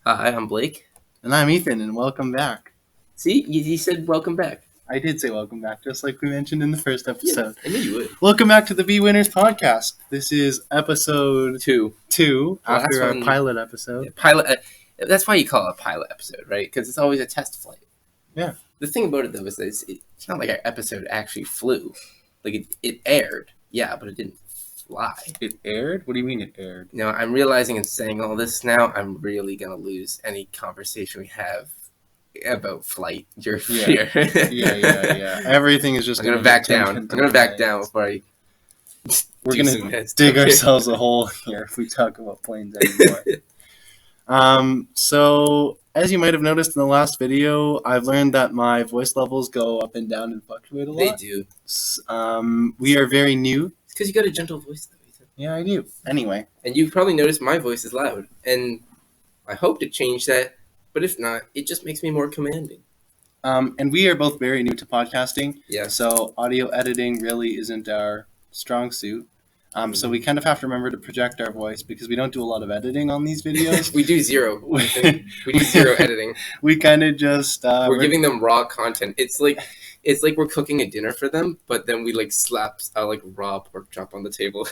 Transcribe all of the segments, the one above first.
Hi, I'm Blake. And I'm Ethan, and welcome back. See, you said welcome back. I did say welcome back, just like we mentioned in the first episode. I knew you would. Welcome back to the BEWinners podcast. This is episode 2. after our one- pilot episode. Yeah, pilot. That's why you call it a pilot episode, right? Because it's always a test flight. Yeah. The thing about it, though, is that it's not like our episode actually flew. Like, it aired, yeah, but it didn't fly. It aired? What do you mean it aired? You know, I'm realizing and saying all this now, I'm really going to lose any conversation we have about flight. You're Yeah. here. Yeah. Everything is just I'm going to back down. I'm going to back down before I... We're going to dig ourselves a hole here if we talk about planes anymore. So, as you might have noticed in the last video, I've learned that my voice levels go up and down and fluctuate a lot. They do. We are very new. It's because you got a gentle voice, though, Ethan. Yeah, I do. Anyway. And you've probably noticed my voice is loud. And I hope to change that. But if not, it just makes me more commanding. And we are both very new to podcasting. Yeah. So audio editing really isn't our strong suit. So we kind of have to remember to project our voice because we don't do a lot of editing on these videos. We do zero. We do zero editing. We kind of just we're giving them raw content. It's like we're cooking a dinner for them, but then we like slap raw pork chop on the table.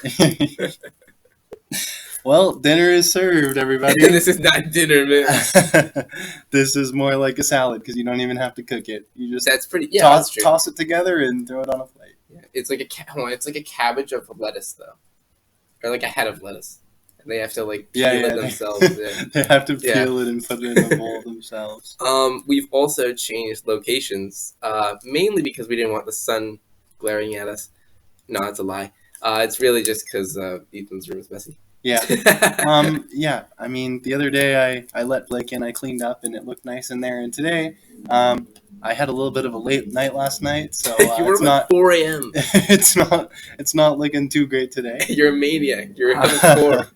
Well, dinner is served, everybody. This is not dinner, man. This is more like a salad because you don't even have to cook it. You just that's true. Toss it together and throw it on a plate. Yeah, it's like a cabbage of lettuce though, or like a head of lettuce, and they have to like peel it themselves. They have to peel it and put it in the bowl themselves. We've also changed locations, mainly because we didn't want the sun glaring at us. No, it's a lie. It's really just because Ethan's room is messy. Yeah. Yeah. I mean, the other day I let Blake in, I cleaned up, and it looked nice in there. And today, I had a little bit of a late night last night, so you were at 4 a.m. It's not looking too great today. You're a maniac. You're having 4.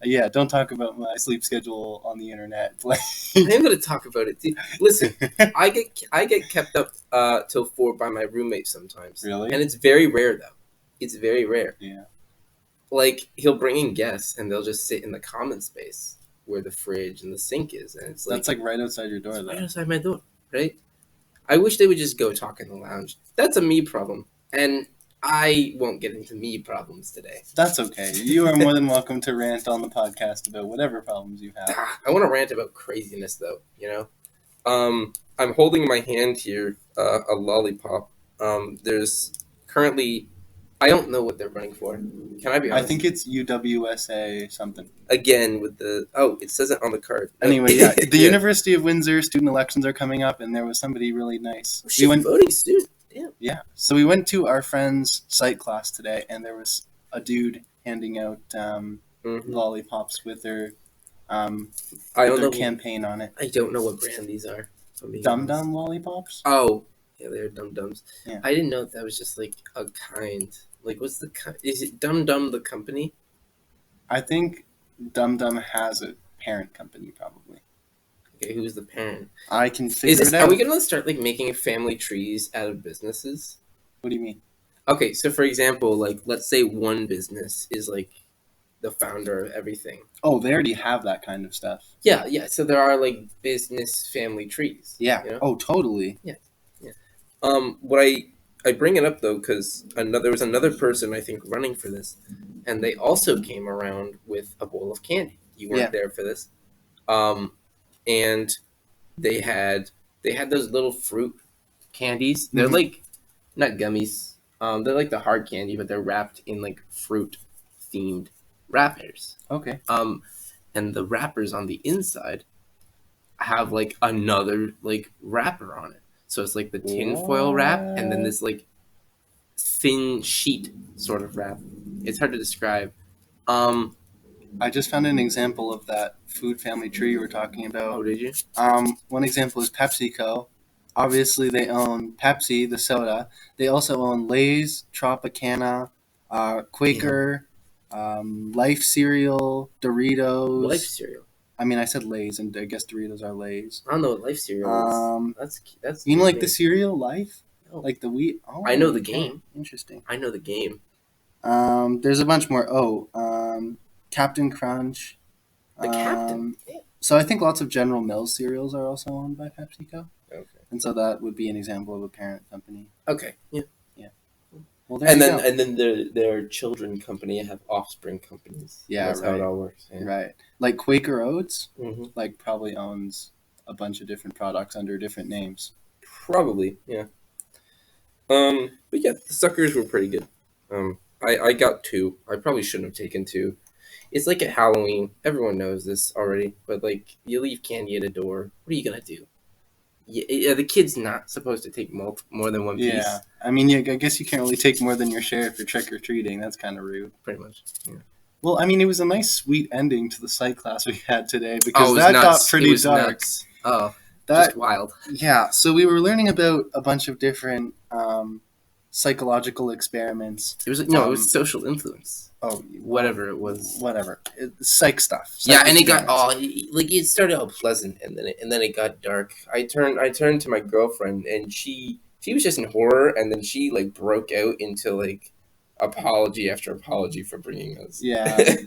Yeah, don't talk about my sleep schedule on the internet. I am going to talk about it. Listen, I get kept up till 4 by my roommate sometimes. Really? And it's very rare though. It's very rare. Yeah. Like, he'll bring in guests, and they'll just sit in the common space where the fridge and the sink is, and it's like... That's, like, right outside your door, though. Right outside my door, right? I wish they would just go talk in the lounge. That's a me problem, and I won't get into me problems today. That's okay. You are more than welcome to rant on the podcast about whatever problems you have. I want to rant about craziness, though, you know? I'm holding in my hand here a lollipop. There's currently... I don't know what they're running for. Can I be honest? I think it's UWSA something. Again, with the... Oh, it says it on the card. Anyway, yeah. The University of Windsor student elections are coming up, and there was somebody really nice. Oh, she's voting student. Damn. Yeah. So we went to our friend's psych class today, and there was a dude handing out lollipops with their campaign on it. I don't know what brand these are. Dum Dum lollipops? Oh. Yeah, they're Dum Dums. Yeah. I didn't know that was just like a kind. Like, what's the kind? Is it Dum Dum the company? I think Dum Dum has a parent company, probably. Okay, who's the parent? I can figure it out. Are we gonna start like making family trees out of businesses? What do you mean? Okay, so for example, like let's say one business is like the founder of everything. Oh, they already have that kind of stuff. Yeah. So there are like business family trees. Yeah. You know? Oh, totally. Yeah. What I bring it up though because there was another person I think running for this, and they also came around with a bowl of candy. You weren't there for this, and they had those little fruit candies. They're like not gummies. They're like the hard candy, but they're wrapped in like fruit themed wrappers. Okay. And the wrappers on the inside have like another like wrapper on it. So it's like the tinfoil wrap and then this like thin sheet sort of wrap. It's hard to describe. I just found an example of that food family tree you were talking about. Oh, did you? One example is PepsiCo. Obviously, they own Pepsi, the soda. They also own Lay's, Tropicana, Quaker, Life cereal, Doritos. Life cereal. I mean, I said Lay's, and I guess Doritos are Lay's. I don't know what Life cereal is. That's. You know, like the cereal Life, no. Like the wheat. Oh, I know the game. Interesting. I know the game. There's a bunch more. Captain Crunch. The Captain. So I think lots of General Mills cereals are also owned by PepsiCo. Okay. And so that would be an example of a parent company. Okay. Yeah. Yeah. Well, there you go. And then their children company have offspring companies. Yeah, That's right. how it all works. Yeah. Right. Like Quaker Oats, Mm-hmm. like probably owns a bunch of different products under different names. Probably. Yeah. But yeah, the suckers were pretty good. I got 2. I probably shouldn't have taken 2. It's like at Halloween. Everyone knows this already, but like you leave candy at a door. What are you gonna do? Yeah, the kid's not supposed to take more than one piece. Yeah. I mean, I guess you can't really take more than your share if you're trick or treating. That's kind of rude. Pretty much. Yeah. Well, I mean, it was a nice, sweet ending to the psych class we had today because it was that nuts. got pretty dark. Nuts. Oh, That just wild. Yeah, so we were learning about a bunch of different psychological experiments. It was social influence. Oh, whatever it was. Whatever, psych stuff. Yeah, and it got it started out pleasant, and then it got dark. I turned to my girlfriend, and she was just in horror, and then she like broke out into like apology after apology for bringing us. Yeah.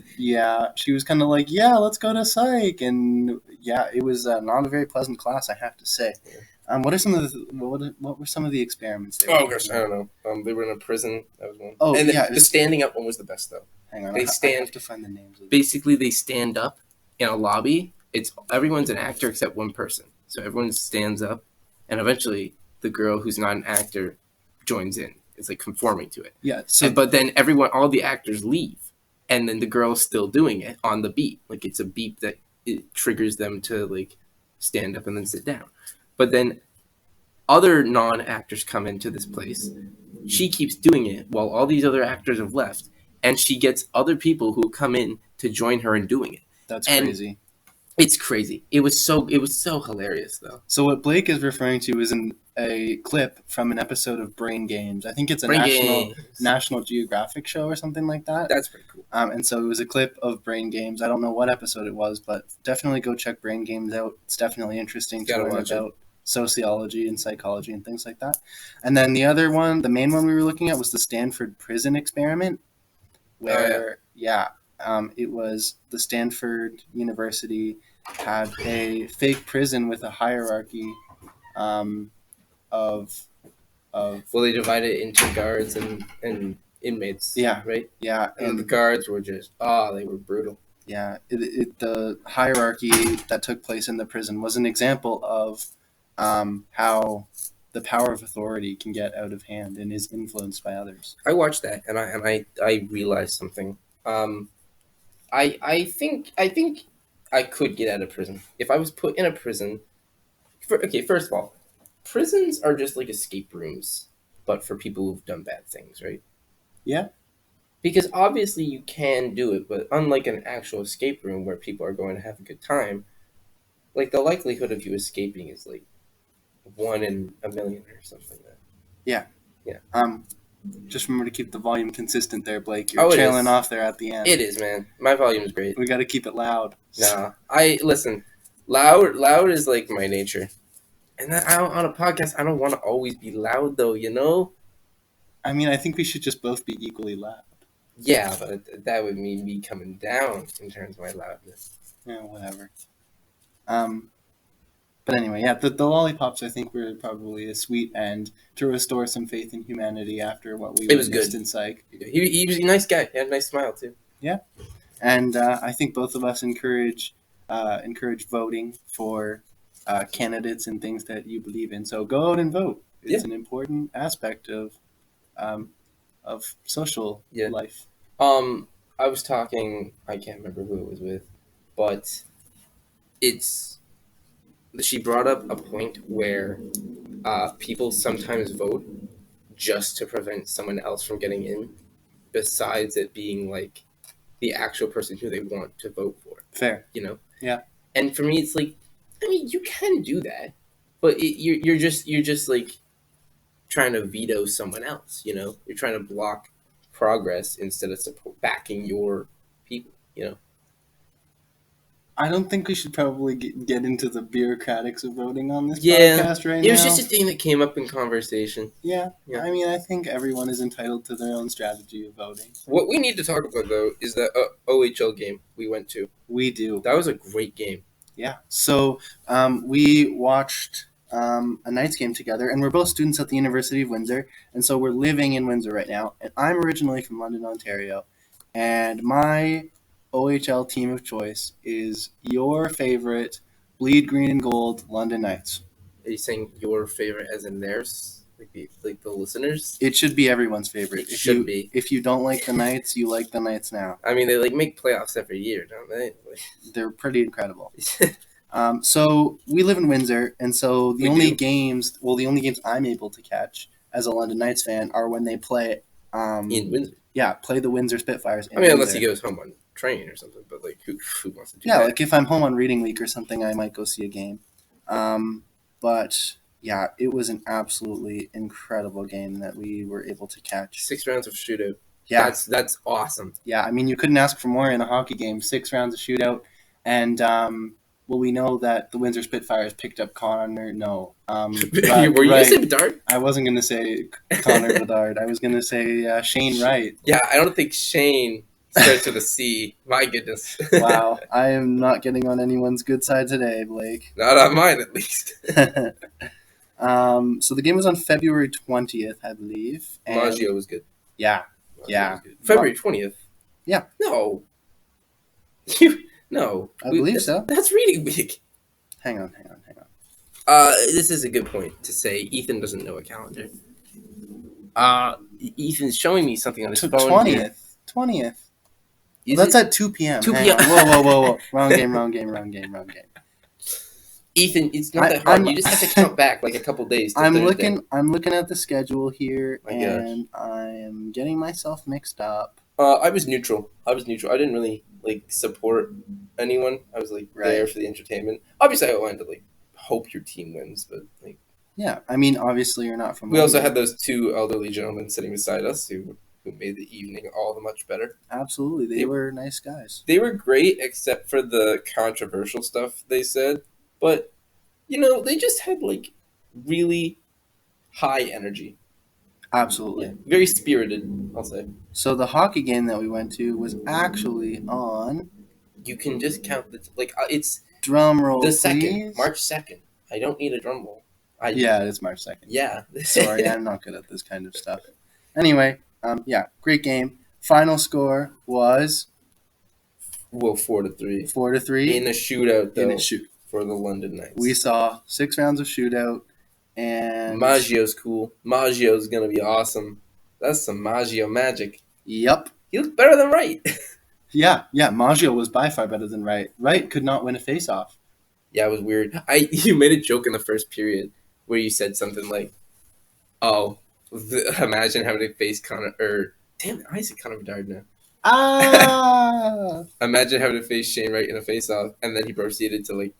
She was kind of like, yeah, let's go to psych, and yeah, it was not a very pleasant class, I have to say. Yeah. What are some of the what were some of the experiments? Gosh, I don't know. They were in a prison. That was one. Oh, and yeah, the standing up one was the best though. Hang on, I have to find the names. Basically, they stand up in a lobby. Everyone's an actor except one person, so everyone stands up, and eventually the girl who's not an actor joins in. It's like conforming to it. Yeah. But then all the actors leave, and then the girl's still doing it on the beat. Like it's a beat that it triggers them to like stand up and then sit down. But then other non-actors come into this place. She keeps doing it while all these other actors have left, and she gets other people who come in to join her in doing it. That's crazy. It's crazy. It was so hilarious though. So what Blake is referring to is a clip from an episode of Brain Games. I think it's a National Geographic show or something like that. That's pretty cool. And so it was a clip of Brain Games. I don't know what episode it was, but definitely go check Brain Games out. It's definitely interesting to learn about sociology and psychology and things like that. And then the other one, the main one we were looking at, was the Stanford prison experiment, where it was the Stanford University had a fake prison with a hierarchy of they divided it into guards and inmates. Yeah. Right? Yeah. And the guards were just they were brutal. Yeah. The hierarchy that took place in the prison was an example of how the power of authority can get out of hand and is influenced by others. I watched that and I realized something. I think I could get out of prison if I was put in a prison. First of all, prisons are just like escape rooms, but for people who've done bad things, right? Yeah. Because obviously you can do it, but unlike an actual escape room where people are going to have a good time, like the likelihood of you escaping is like 1 in a million or something like that. Yeah. Yeah. Just remember to keep the volume consistent there, Blake. You're trailing off there at the end. It is, man. My volume is great. We got to keep it loud. Nah, listen. Loud is like my nature, and on a podcast, I don't want to always be loud, though. You know. I mean, I think we should just both be equally loud. Yeah, but that would mean me coming down in terms of my loudness. Yeah, whatever. But anyway, yeah, the lollipops, I think, were probably a sweet end to restore some faith in humanity after what we witnessed in psych. He was a nice guy. He had a nice smile, too. Yeah. And I think both of us encourage voting for candidates and things that you believe in. So go out and vote. It's an important aspect of social life. I was talking, I can't remember who it was with, but she brought up a point where people sometimes vote just to prevent someone else from getting in, besides it being like the actual person who they want to vote for. Fair. You know? Yeah. And for me, it's like, I mean, you can do that, but you're just like trying to veto someone else, you know? You're trying to block progress instead of backing your people, you know? I don't think we should probably get into the bureaucratics of voting on this podcast right now. It was just a thing that came up in conversation. Yeah. I mean, I think everyone is entitled to their own strategy of voting. What we need to talk about, though, is that OHL game we went to. We do. That was a great game. Yeah. So we watched a Knights game together, and we're both students at the University of Windsor, and so we're living in Windsor right now. And I'm originally from London, Ontario, and my OHL team of choice is your favorite bleed green and gold London Knights. Are you saying your favorite as in theirs? Like the listeners? It should be everyone's favorite. It should be. If you don't like the Knights, you like the Knights now. I mean, they like make playoffs every year, don't they? They're pretty incredible. So we live in Windsor, and so the only games I'm able to catch as a London Knights fan are when they play in Windsor. Yeah, play the Windsor Spitfires. I mean, unless he goes home on train or something, but like who wants to do that? Yeah, like if I'm home on reading week or something, I might go see a game. But yeah, it was an absolutely incredible game that we were able to catch. 6 rounds of shootout. Yeah, that's awesome. Yeah, I mean, you couldn't ask for more in a hockey game. 6 rounds of shootout, and well, we know that the Windsor Spitfires picked up Connor. No, were you going to say Bedard? I wasn't going to say Connor Bedard. I was going to say Shane Wright. Yeah, I don't think Shane starts with a C. My goodness. Wow, I am not getting on anyone's good side today, Blake. Not on mine, at least. So the game was on February 20th, I believe. Maggio was good. Yeah. Maggio was good. February 20th? Yeah. No. No. I believe so. That's reading week. Hang on. This is a good point to say. Ethan doesn't know a calendar. Ethan's showing me something on his phone. 20th. Well, that's at 2 p.m. 2 p.m. Whoa. Wrong game. Ethan, it's not that hard. You just have to count back like a couple days. I'm looking at the schedule here, and I am getting myself mixed up. I was neutral. I didn't really support anyone. I was there for the entertainment. Obviously, I wanted to hope your team wins, but yeah. I mean, obviously, you're not from. We also had those two elderly gentlemen sitting beside us who made the evening all the much better. Absolutely, they were nice guys. They were great, except for the controversial stuff they said. But they just had really high energy. Absolutely. Yeah, very spirited, I'll say. So the hockey game that we went to was actually on. You can just count it's drum roll. The please. 2nd, March 2nd. I don't need a drum roll. Yeah, it's March 2nd. Yeah. Sorry, I'm not good at this kind of stuff. Anyway, yeah, great game. Final score was 4-3. 4-3 in a shootout, though. In a shoot for the London Knights. We saw 6 rounds of shootout, and Maggio's cool. Maggio's gonna be awesome. That's some Maggio magic. Yep. He looks better than Wright. Yeah. Maggio was by far better than Wright. Wright could not win a face-off. Yeah, it was weird. You made a joke in the first period where you said something like, "Oh, imagine having to face Connor." Or damn it, I said Connor Bedard now. Imagine having to face Shane Wright in a face-off, and then he proceeded to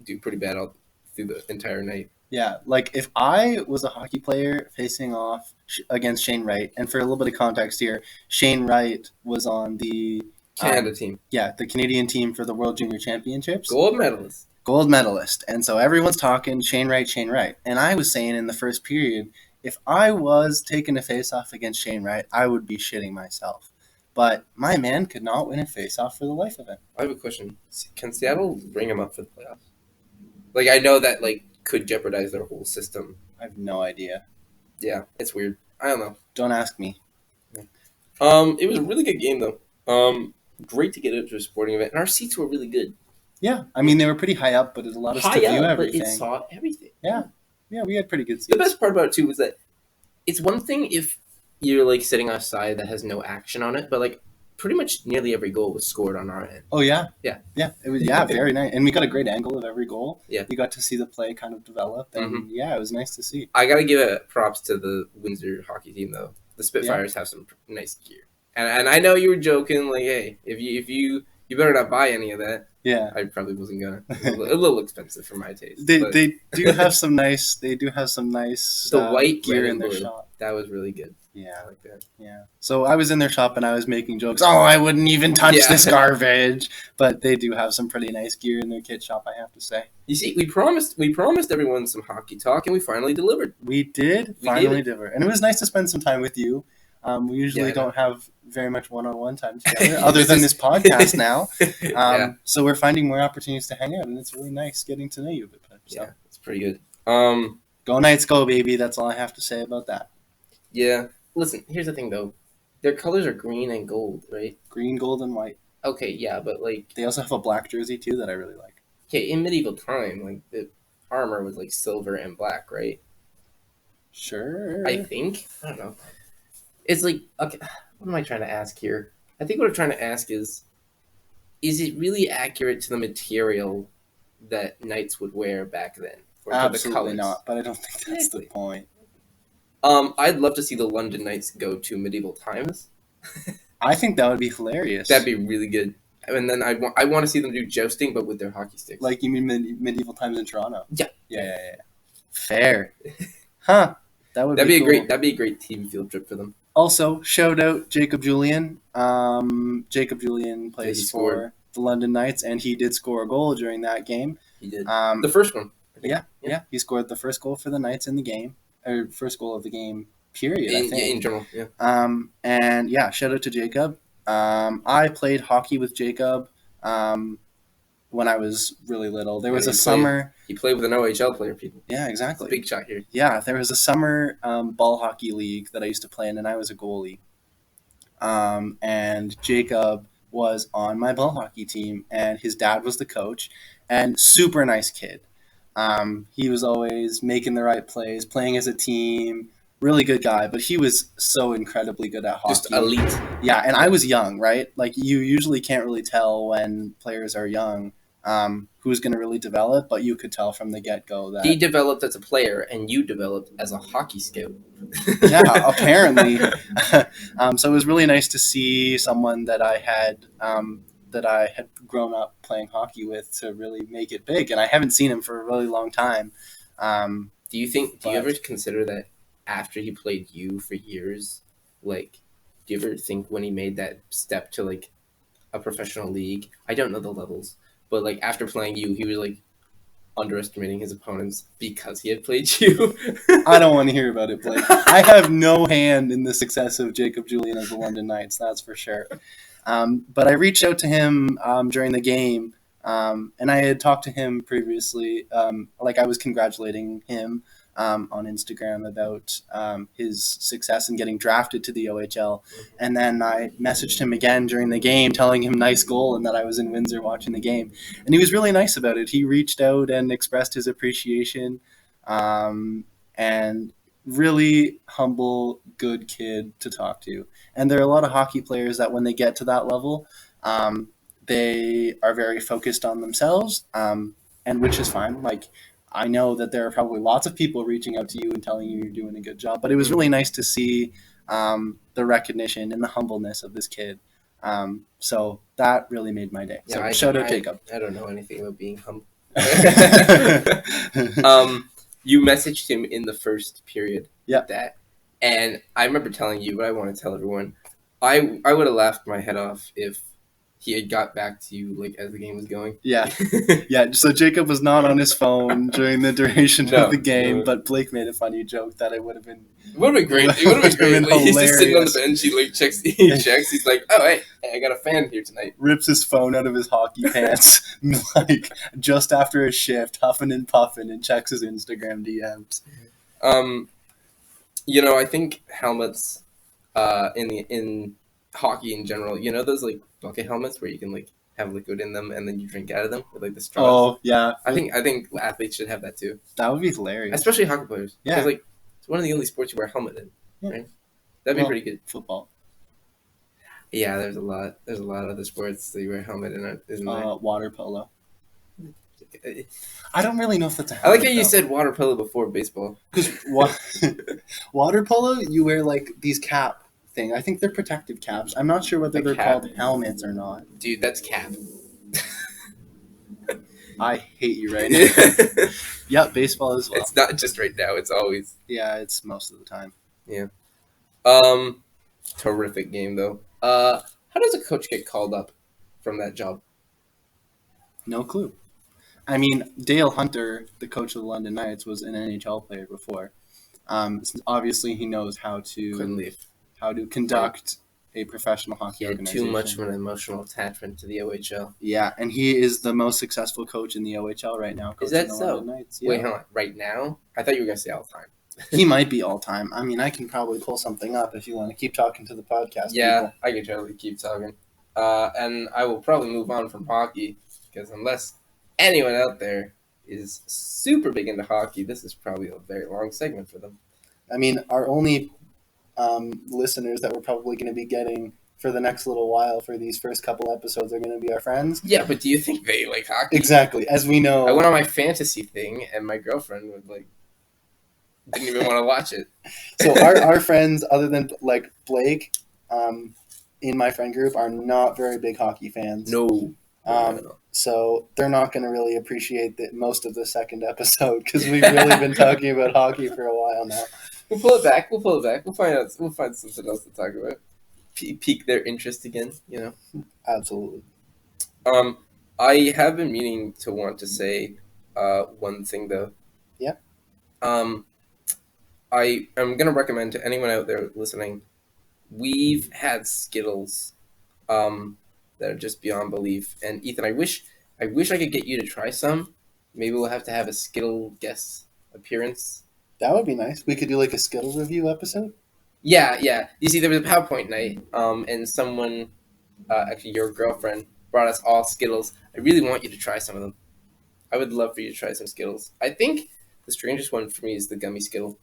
do pretty bad all through the entire night. Yeah, if I was a hockey player facing off against Shane Wright, and for a little bit of context here, Shane Wright was on the Canada team. Yeah, the Canadian team for the World Junior Championships. Gold medalist. And so everyone's talking Shane Wright. And I was saying in the first period, if I was taking a face-off against Shane Wright, I would be shitting myself. But my man could not win a face-off for the life of him. I have a question. Can Seattle bring him up for the playoffs? I know that could jeopardize their whole system. I have no idea. Yeah, it's weird. I don't know. Don't ask me. It was a really good game though. Great to get into a sporting event, and our seats were really good. Yeah, I mean they were pretty high up, but it allowed us to view everything. But it saw everything. Yeah, we had pretty good seats. The best part about it too was that it's one thing if you're sitting on a side that has no action on it, but pretty much nearly every goal was scored on our end. Oh yeah, yeah. It was very nice, and we got a great angle of every goal. Yeah, you got to see the play kind of develop, and it was nice to see. I gotta give props to the Windsor hockey team though. The Spitfires have some nice gear, and I know you were joking hey, if you better not buy any of that. Yeah, I probably wasn't gonna. A little expensive for my taste. They do have some nice. They do have some nice. The white gear in their shop. That was really good. Yeah, I like that. Yeah. So I was in their shop and I was making jokes. Oh, I wouldn't even touch this garbage. But they do have some pretty nice gear in their kit shop, I have to say. You see, we promised everyone some hockey talk, and we finally delivered. We did finally deliver, and it was nice to spend some time with you. We usually don't have very much one-on-one time together, Yeah, other than this podcast now. Yeah. So we're finding more opportunities to hang out, and it's really nice getting to know you a bit better. So Yeah, it's pretty good. go Knights, go, baby. That's all I have to say about that. Yeah. Listen, here's the thing though. Their colors are green and gold, right? Green, gold, and white. Okay, yeah, but like They also have a black jersey too that I really like. okay, in medieval time, like the armor was like silver and black, right? Sure. I think. I don't know. It's like okay, what am I trying to ask here? I think what I'm trying to ask is it really accurate to the material that knights would wear back then? Or to the Absolutely colors? not, but I don't think that's Exactly. the point. I'd love to see the London Knights go to medieval times. I think that would be hilarious. That'd be really good. And then I want to see them do jousting, but with their hockey sticks. Like you mean medieval times in Toronto? Yeah. Yeah. Fair. Huh. That'd be cool. That'd be a great team field trip for them. Also, shout out Jacob Julian. Jacob Julian plays for the London Knights, and he did score a goal during that game. He did. The first one. Yeah. He scored the first goal for the Knights in the game, or first goal of the game. Period. I think. In general. Yeah. And yeah, shout out to Jacob. I played hockey with Jacob when I was really little. There was a summer. He played with an OHL player, people. Yeah, exactly. Big shot here. Yeah, there was a summer ball hockey league that I used to play in, and I was a goalie. And Jacob was on my ball hockey team, and his dad was the coach, and super nice kid. He was always making the right plays, playing as a team. Really good guy, but he was so incredibly good at hockey. Just elite. Yeah, and I was young, right? Like, you usually can't really tell when players are young who's going to really develop, but you could tell from the get-go that... He developed as a player, and you developed as a hockey scout. Yeah, apparently. So it was really nice to see someone that I had grown up playing hockey with to really make it big, and I haven't seen him for a really long time. Do you ever consider that after he played you for years, like, do you ever think when he made that step to, like, a professional league, I don't know the levels, but, like, after playing you, he was, like, underestimating his opponents because he had played you? I don't want to hear about it, Blake. I have no hand in the success of Jacob Julian of the London Knights, that's for sure. But I reached out to him during the game, and I had talked to him previously. Like, I was congratulating him on Instagram about his success in getting drafted to the OHL. And then I messaged him again during the game telling him nice goal and that I was in Windsor watching the game. And he was really nice about it. He reached out and expressed his appreciation, and really humble, good kid to talk to. And there are a lot of hockey players that when they get to that level, they are very focused on themselves, and which is fine. Like, I know that there are probably lots of people reaching out to you and telling you you're doing a good job, but it was really nice to see the recognition and the humbleness of this kid. So that really made my day. So shout out Jacob. I don't know anything about being humble. You messaged him in the first period. Yeah. That, and I remember telling you, but I want to tell everyone, I would have laughed my head off if he had got back to you like as the game was going. Yeah. Yeah. So Jacob was not on his phone during the duration of the game, but Blake made a funny joke that it would have been. It would have been great. It would have been great. Like, he's just sitting on the bench. He like checks. He checks. He's like, "Oh, hey, I got a fan here tonight." Rips his phone out of his hockey pants, like just after a shift, huffing and puffing, and checks his Instagram DMs. I think helmets, in hockey in general, those like bucket helmets where you can like have liquid in them and then you drink out of them with like the straws. Oh yeah, I think athletes should have that too. That would be hilarious, especially hockey players. Yeah, like it's one of the only sports you wear a helmet in. Yeah. Right? That'd be pretty good. Football. Yeah, there's a lot of other sports that you wear a helmet in. Isn't there? Water polo. I don't really know if that's a helmet. I like how you said water polo before baseball. Because water polo, you wear like these cap thing. I think they're protective caps. I'm not sure whether they're called helmets or not. Dude, that's cap. I hate you right now. Yeah, baseball as well. It's not just right now. It's always. Yeah, it's most of the time. Yeah. Terrific game though. How does a coach get called up from that job? No clue. I mean, Dale Hunter, the coach of the London Knights, was an NHL player before. Obviously, he knows how to how to conduct a professional hockey He had organization. too much of an emotional attachment to the OHL. Yeah, and he is the most successful coach in the OHL right now. Is that coaching the so? London Knights. Yeah. Wait, hold on. Right now? I thought you were going to say all the time. He might be all time. I mean, I can probably pull something up if you want to keep talking to the podcast. Yeah, people. I can totally keep talking. And I will probably move on from hockey because unless anyone out there is super big into hockey, this is probably a very long segment for them. I mean, our only listeners that we're probably going to be getting for the next little while for these first couple episodes are going to be our friends. Yeah, but do you think they like hockey? Exactly. As we know, I went on my fantasy thing, and my girlfriend would didn't even want to watch it. So our friends, other than like Blake, in my friend group, are not very big hockey fans. No. So they're not going to really appreciate most of the second episode because we've really been talking about hockey for a while now. We'll pull it back. We'll find out. We'll find something else to talk about. Pique their interest again. Absolutely. I have been meaning to want to say one thing though. Yeah. I am gonna recommend to anyone out there listening. We've had Skittles, that are just beyond belief. And Ethan, I wish I could get you to try some. Maybe we'll have to have a Skittle guest appearance. That would be nice. We could do like a Skittles review episode. Yeah. You see, there was a PowerPoint night, and someone, actually your girlfriend, brought us all Skittles. I really want you to try some of them. I would love for you to try some Skittles. I think the strangest one for me is the gummy Skittle.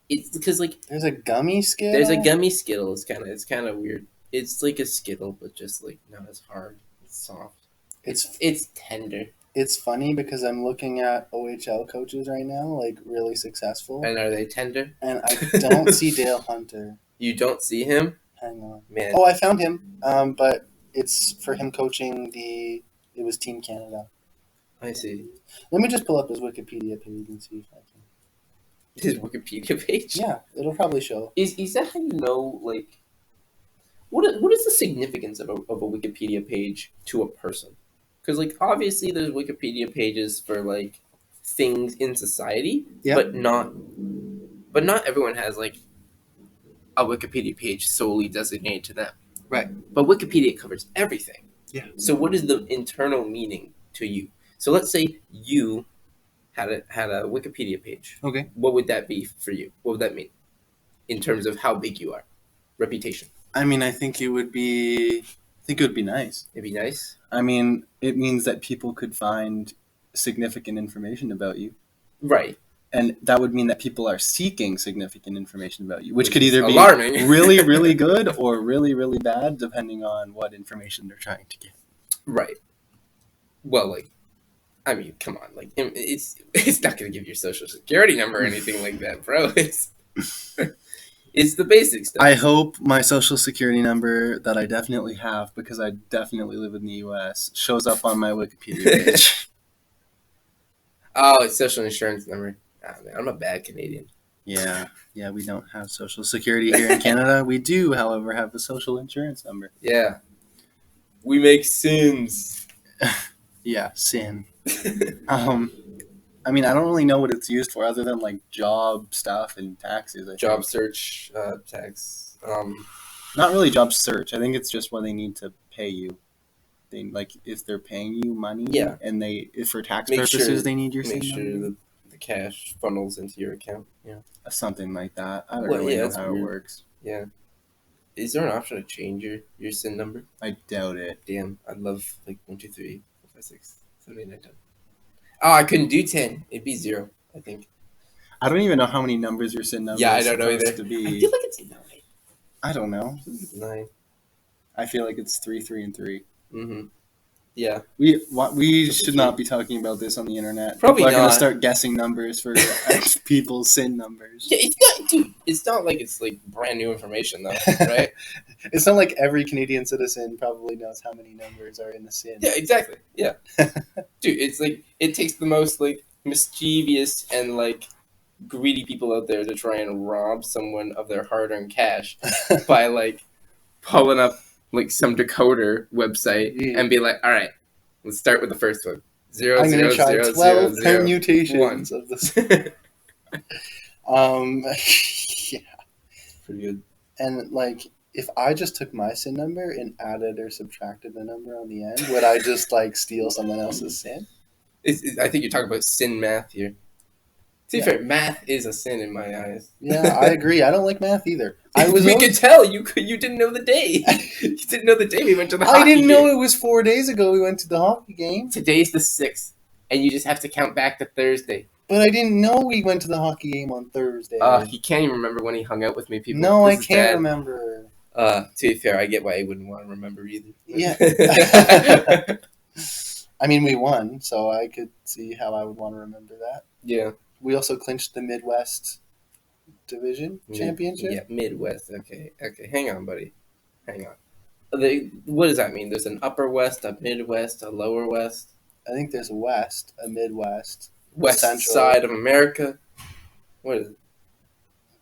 It's because there's a gummy Skittle. There's a gummy Skittle. It's kind of weird. It's like a Skittle, but just not as hard. It's soft. It's tender. It's funny because I'm looking at OHL coaches right now, really successful. And are they tender? And I don't see Dale Hunter. You don't see him? Hang on. Man. Oh, I found him. But it's for him coaching it was Team Canada. I see. Let me just pull up his Wikipedia page and see if I can. His Wikipedia page? Yeah, it'll probably show. Is that how you know, what is the significance of a Wikipedia page to a person? Because, obviously there's Wikipedia pages for, things in society, yeah. but not everyone has, a Wikipedia page solely designated to them. Right. But Wikipedia covers everything. Yeah. So what is the internal meaning to you? So let's say you had a Wikipedia page. Okay. What would that be for you? What would that mean in terms of how big you are? Reputation. I mean, I think it would be nice. It'd be nice. I mean, it means that people could find significant information about you. Right. And that would mean that people are seeking significant information about you, which could either be alarming. really, really good or really, really bad, depending on what information they're trying to get. Right. Well, I mean, come on. It's not going to give your social security number or anything like that, bro. It's the basic stuff. I hope my social security number that I definitely have, because I definitely live in the U.S., shows up on my Wikipedia page. Oh, it's social insurance number. Oh, man, I'm a bad Canadian. Yeah, we don't have social security here in Canada. We do, however, have a social insurance number. Yeah. We make sins. Yeah, sin. I mean, I don't really know what it's used for other than job stuff and taxes. Job search, tax. Not really job search. I think it's just when they need to pay you. They if they're paying you money. Yeah. And for tax purposes they need your make SIN sure number. the cash funnels into your account. Yeah. Something like that. I don't really know how it works. Yeah. Is there an option to change your SIN number? I doubt it. Damn, I'd love 1, 2, 3, 4, 5, 6, 7, 8, 9, 10. Oh, I couldn't do 10. It'd be 0, I think. I don't even know how many numbers your SIN number I don't know either. to be. I feel like it's 9. I don't know. It's 9. I feel like it's 3, 3, and 3. Mm-hmm. Yeah. We should not be talking about this on the internet. Probably People are going to not. start guessing numbers for people's SIN numbers. Yeah, it's not like it's brand new information though, right? It's not like every Canadian citizen probably knows how many numbers are in the SIN. Yeah, exactly. Yeah. Dude, it's it takes the most mischievous and greedy people out there to try and rob someone of their hard-earned cash by pulling up some decoder website and be like, all right, let's start with the first one. 0, I'm going to try 12 permutations 1. of this. Yeah. Pretty good. And like, if I just took my sin number and added or subtracted a number on the end, would I just like steal someone else's sin? I think you're talking about sin math here. To be fair, math is a sin in my eyes. Yeah, I agree. I don't like math either. We could tell you didn't know the day. You didn't know the day we went to the hockey game. I didn't know it was 4 days ago we went to the hockey game. Today's the 6th, and you just have to count back to Thursday. But I didn't know we went to the hockey game on Thursday. He can't even remember when he hung out with me, people. No, I can't remember. To be fair, I get why he wouldn't want to remember either. Yeah. I mean, we won, so I could see how I would want to remember that. Yeah. We also clinched the Midwest Division Championship. Yeah, Midwest. Okay. Hang on, buddy. Hang on. What does that mean? There's an upper West, a Midwest, a lower West? I think there's a West, a Midwest. West Central. Side of America? What is it?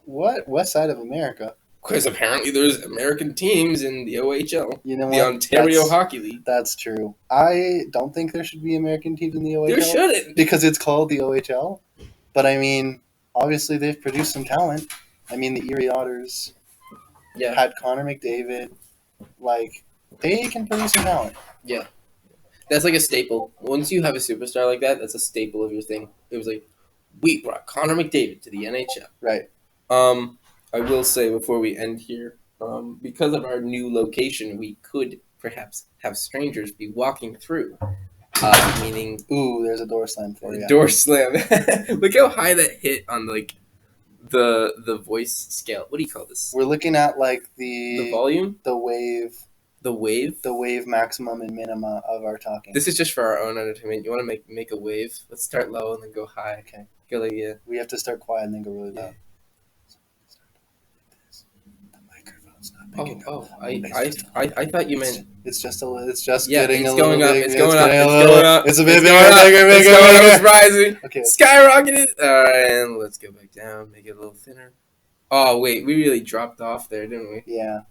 What? West Side of America? Because apparently there's American teams in the OHL. You know the what? Ontario Hockey League. That's true. I don't think there should be American teams in the OHL. There shouldn't. Because it's called the OHL. But I mean, obviously they've produced some talent. I mean, the Erie Otters had Connor McDavid. Like, they can produce some talent. Yeah. That's like a staple. Once you have a superstar like that, that's a staple of your thing. It was like, we brought Connor McDavid to the NHL. Right. I will say before we end here, because of our new location, we could perhaps have strangers be walking through. Meaning, ooh, there's a door slam for you. Door slam. Look how high that hit on like the voice scale. What do you call this? We're looking at like the volume, the wave, the wave maximum and minima of our talking. This is just for our own entertainment. You want to make a wave? Let's start low and then go high. Okay. Go like We have to start quiet and then go really loud. I thought you meant it's just getting it's a going little up. big. It's going up. It's a bit bigger. It's rising. Okay. Skyrocketed. All right, and let's go back down. Make it a little thinner. Oh wait, we really dropped off there, didn't we? Yeah.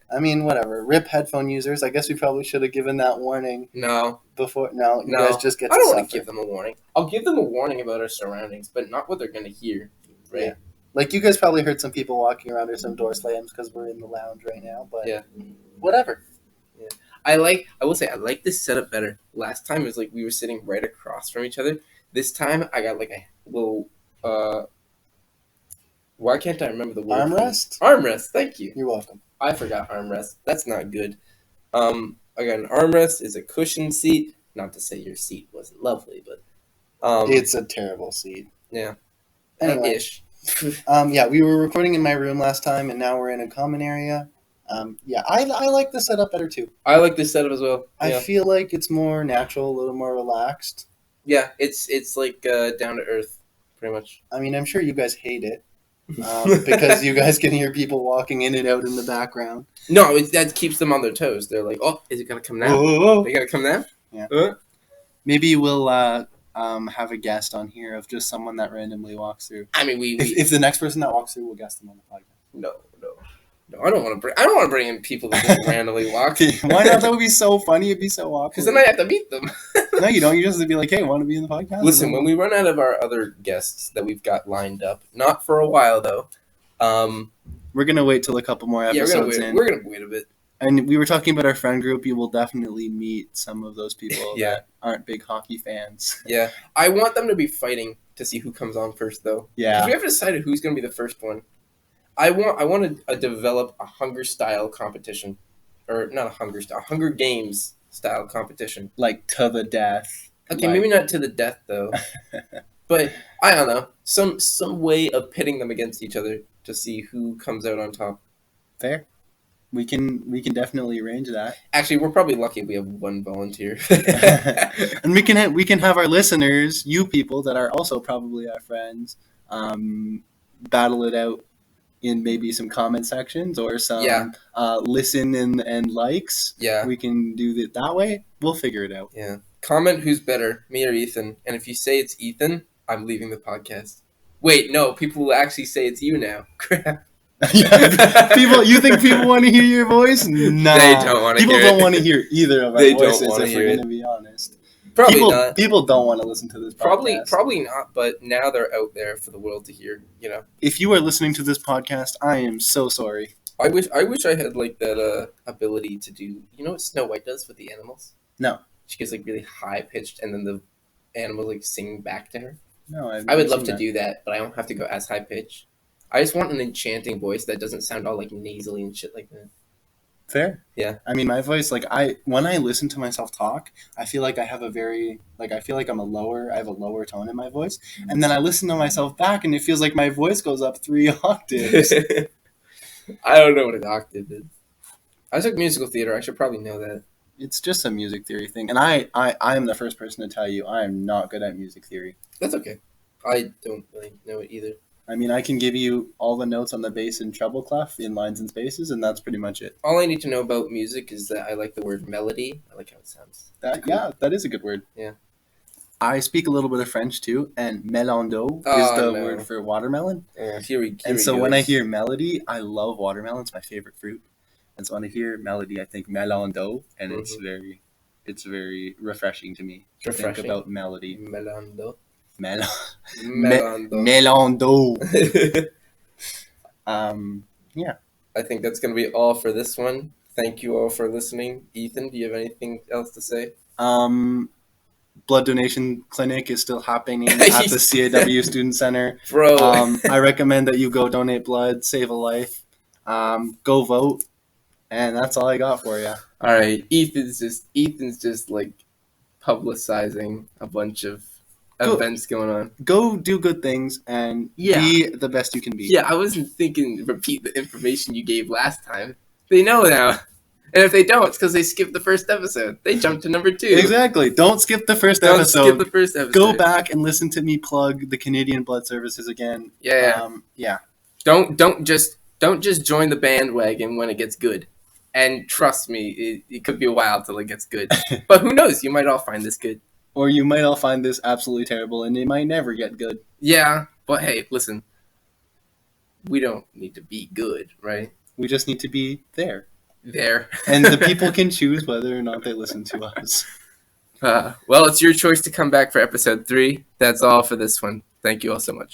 I mean, whatever. RIP headphone users. I guess we probably should have given that warning. No. Before. No. You guys just get. I don't want to give them a warning. I'll give them a warning about our surroundings, but not what they're going to hear. Right. Yeah. Like, you guys probably heard some people walking around or some door slams because we're in the lounge right now, but whatever. Yeah. I will say, I like this setup better. Last time it was like we were sitting right across from each other. This time I got like a little, why can't I remember the word? Armrest? Armrest, thank you. You're welcome. I forgot armrest. That's not good. Again, armrest is a cushioned seat. Not to say your seat wasn't lovely, but it's a terrible seat. Yeah. Anyway. Ish. We were recording in my room last time, and now we're in a common area. I like the setup better too. I like this setup as well. I feel like it's more natural, a little more relaxed. Yeah, it's like down to earth, pretty much. I mean, I'm sure you guys hate it because you guys can hear people walking in and out in the background. No, that keeps them on their toes. They're like, oh, is it gonna come now? Whoa. They gotta come now? Yeah. Maybe we'll have a guest on here of just someone that randomly walks through. I mean, if the next person that walks through, we'll guest them on the podcast. No. I don't want to bring in people that just randomly walk. Why not? That would be so funny. It'd be so awkward. Because then I have to meet them. No, you don't. You just have to be like, hey, want to be in the podcast? Listen, when we run out of our other guests that we've got lined up, not for a while though. We're gonna wait till a couple more episodes in. We're gonna wait a bit. And we were talking about our friend group. You will definitely meet some of those people that aren't big hockey fans. Yeah. I want them to be fighting to see who comes on first, though. Yeah. Because we haven't decided who's going to be the first one. I want to develop a Hunger-style competition. Or not a Hunger Games style competition. Like to the death. Okay, maybe not to the death, though. But, I don't know. Some way of pitting them against each other to see who comes out on top. Fair. We can definitely arrange that. Actually, we're probably lucky if we have one volunteer. And we can have our listeners, you people that are also probably our friends, battle it out in maybe some comment sections or some listen and likes. Yeah. We can do it that way. We'll figure it out. Yeah. Comment who's better, me or Ethan. And if you say it's Ethan, I'm leaving the podcast. Wait, no, people will actually say it's you now. Crap. You think people want to hear your voice? Nah. They don't want to hear it. People don't want to hear either of our voices, if we're going to be honest. Probably not. People don't want to listen to this podcast. Probably not, but now they're out there for the world to hear, you know. If you are listening to this podcast, I am so sorry. I wish I had like that ability to do. You know what Snow White does with the animals? No. She gets like really high pitched, and then the animals like sing back to her. No, I've I would never love seen to that. do that, but I don't have to go as high pitch. I just want an enchanting voice that doesn't sound all like nasally and shit like that. Fair. Yeah. I mean, my voice, like when I listen to myself talk, I feel like I have a very I feel like I have a lower tone in my voice, and then I listen to myself back, and it feels like my voice goes up 3 octaves. I don't know what an octave is. I took musical theater. I should probably know that. It's just a music theory thing, and I am the first person to tell you I am not good at music theory. That's okay. I don't really know it either. I mean, I can give you all the notes on the bass and treble clef in lines and spaces, and that's pretty much it. All I need to know about music is that I like the word melody. I like how it sounds. Yeah, that is a good word. Yeah. I speak a little bit of French too, and melando Oh, is the no. word for watermelon. Here So we when go. I hear melody, I love watermelon. It's my favorite fruit. And so when I hear melody, I think melando, and it's very refreshing to me to think Refreshing. about melody. Melando. Melando. Melando. Yeah. I think that's going to be all for this one. Thank you all for listening. Ethan, do you have anything else to say? Blood donation clinic is still happening at the CAW Student Center. Bro. I recommend that you go donate blood, save a life, go vote, and that's all I got for you. All right, Ethan's just like publicizing a bunch of events going on. Go do good things and be the best you can be. Yeah, I wasn't thinking repeat the information you gave last time. They know now. And if they don't, it's because they skipped the first episode. They jumped to number 2. Exactly. Don't skip the first episode. Don't skip the first episode. Go back and listen to me plug the Canadian Blood Services again. Yeah. Yeah. Don't just join the bandwagon when it gets good. And trust me, it could be a while till it gets good. But who knows? You might all find this good. Or you might all find this absolutely terrible, and it might never get good. Yeah, but hey, listen. We don't need to be good, right? We just need to be there. And the people can choose whether or not they listen to us. Well, it's your choice to come back for episode 3. That's all for this one. Thank you all so much.